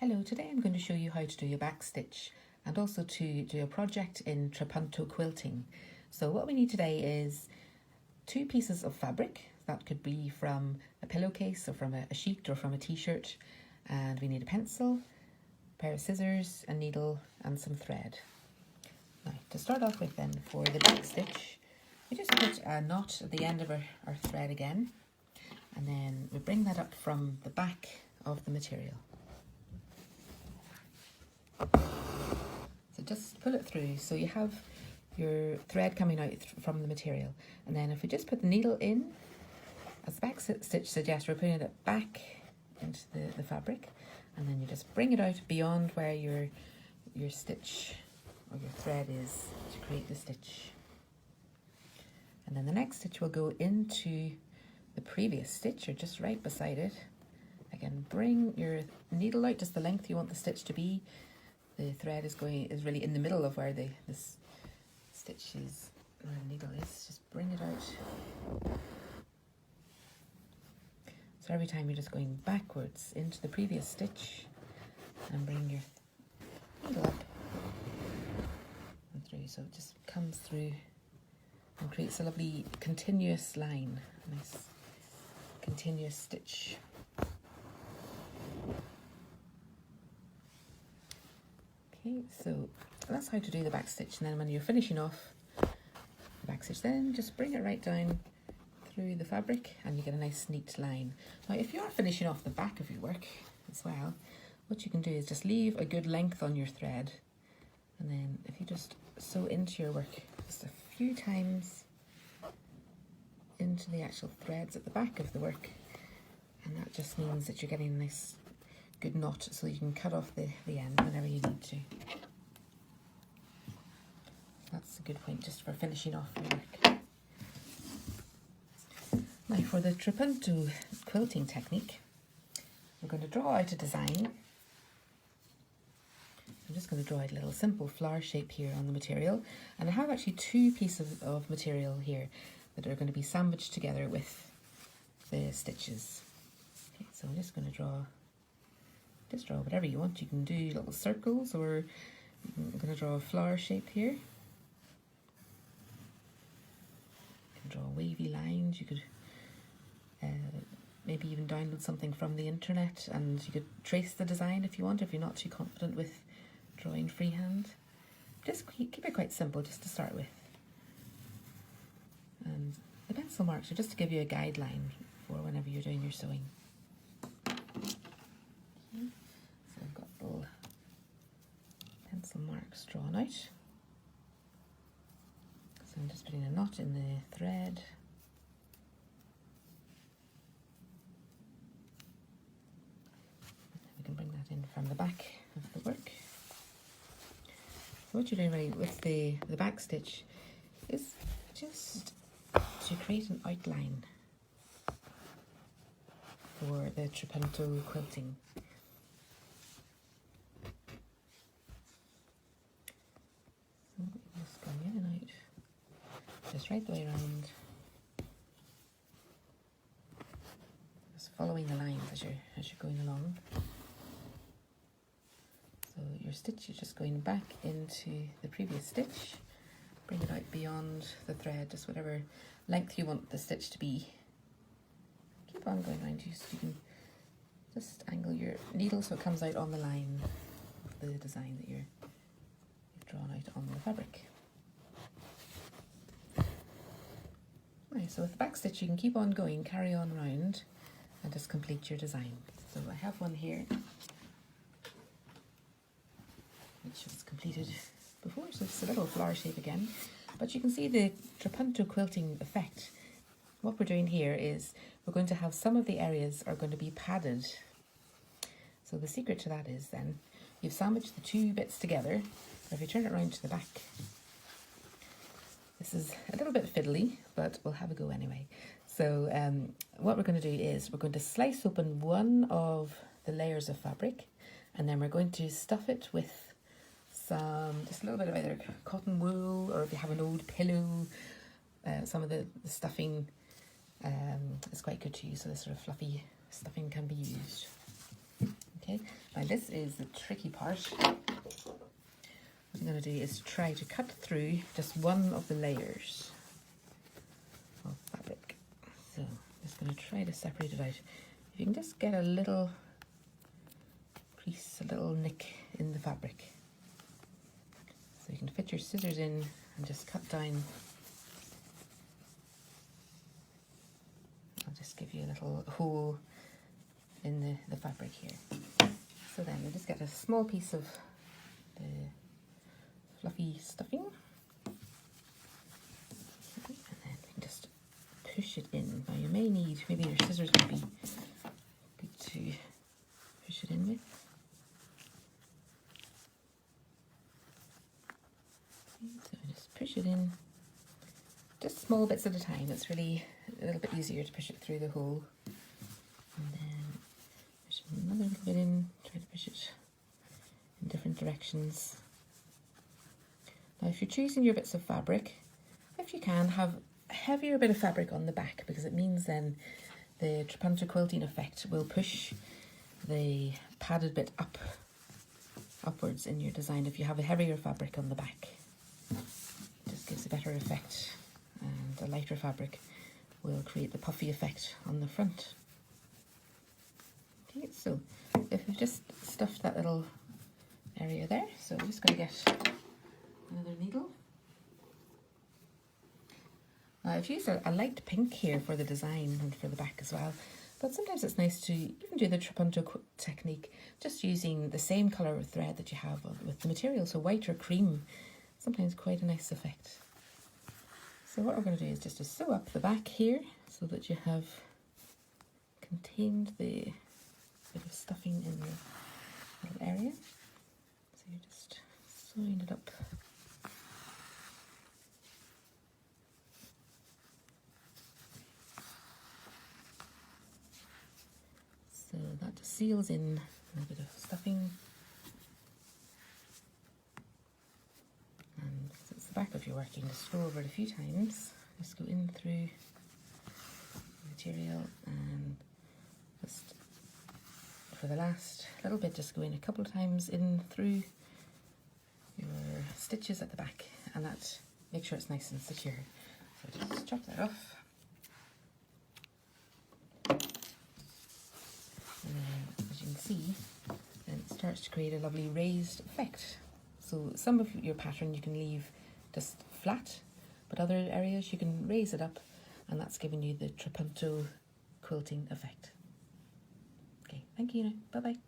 Hello, today I'm going to show you how to do a back stitch and also to do a project in Trapunto Quilting. So what we need today is 2 pieces of fabric. That could be from a pillowcase or from a sheet or from a t-shirt. And we need a pencil, a pair of scissors, a needle and some thread. Now to start off with then, for the back stitch, we just put a knot at the end of our thread again, and then we bring that up from the back of the material. So just pull it through so you have your thread coming out from the material, and then if we just put the needle in, as the back stitch suggests, we're putting it back into the fabric, and then you just bring it out beyond where your stitch or your thread is to create the stitch. And then the next stitch will go into the previous stitch or just right beside it. Again, bring your needle out just the length you want the stitch to be. The thread is really in the middle of where this stitch is, where the needle is. Just bring it out. So every time you're just going backwards into the previous stitch and bring your needle up and through. So it just comes through and creates a lovely continuous line, a nice continuous stitch. Okay, so that's how to do the back stitch, and then when you're finishing off the back stitch, then just bring it right down through the fabric and you get a nice neat line. Now if you're finishing off the back of your work as well, what you can do is just leave a good length on your thread, and then if you just sew into your work just a few times into the actual threads at the back of the work, and that just means that you're getting a nice good knot so you can cut off the end whenever you need to. That's a good point just for finishing off your work. Now for the Trapunto quilting technique, we're going to draw out a design. I'm just going to draw out a little simple flower shape here on the material, and I have actually 2 pieces of material here that are going to be sandwiched together with the stitches. Okay, so I'm just going to draw whatever you want. You can do little circles, or I'm going to draw a flower shape here. You can draw wavy lines. You could maybe even download something from the internet and you could trace the design if you want, if you're not too confident with drawing freehand. Just keep it quite simple just to start with. And the pencil marks are just to give you a guideline for whenever you're doing your sewing. So I've got little pencil marks drawn out. So I'm just putting a knot in the thread. We can bring that in from the back of the work. So what you're doing really with the back stitch is just to create an outline for the Trapunto quilting. So just going in and out, just right the way around, just following the lines as you're going along. So your stitch is just going back into the previous stitch, bring it out beyond the thread, just whatever length you want the stitch to be. Keep on going around you so you can just angle your needle so it comes out on the line of the design that you've drawn out on the fabric. Right, so with the back stitch you can keep on going, carry on round and just complete your design. So I have one here which was completed before, so it's a little flower shape again, but you can see the Trapunto quilting effect. What we're doing here is we're going to have some of the areas are going to be padded. So the secret to that is then you've sandwiched the 2 bits together. If you turn it around to the back, this is a little bit fiddly, but we'll have a go anyway. So what we're going to do is we're going to slice open one of the layers of fabric, and then we're going to stuff it with just a little bit of either cotton wool, or if you have an old pillow, some of the stuffing is quite good to use, so this sort of fluffy stuffing can be used. Okay, Okay, now this is the tricky part. What I'm going to do is try to cut through just one of the layers of fabric. So I'm just going to try to separate it out. If you can just get a little crease, a little nick in the fabric. So you can fit your scissors in and just cut down. I'll just give you a little hole in the fabric here. So then we'll just get a small piece of the fluffy stuffing. And then we can just push it in. Now you may need, maybe your scissors would be good to push it in with. So just push it in, just small bits at a time. It's really a little bit easier to push it through the hole. And then push another little bit in, try to push it in different directions. Now if you're choosing your bits of fabric, if you can, have a heavier bit of fabric on the back, because it means then the Trapunto quilting effect will push the padded bit upwards in your design if you have a heavier fabric on the back. It just gives a better effect, and a lighter fabric will create the puffy effect on the front. Okay, so if we've just stuffed that little area there, so I'm just going to get another needle. Now I've used a light pink here for the design and for the back as well, but sometimes it's nice to even do the Trapunto technique just using the same colour of thread that you have with the material, so white or cream, sometimes quite a nice effect. So what we're going to do is just to sew up the back here so that you have contained the bit of stuffing in the little area. So you're just sewing it up. So that just seals in a bit of stuffing. And because it's the back of your work, you can just go over it a few times. Just go in through the material and just for the last little bit, just go in a couple of times in through your stitches at the back, and that make sure it's nice and secure. So just chop that off. And then, as you can see, then it starts to create a lovely raised effect. So some of your pattern you can leave just flat, but other areas you can raise it up, and that's giving you the Trapunto quilting effect. Okay, thank you now. Bye bye.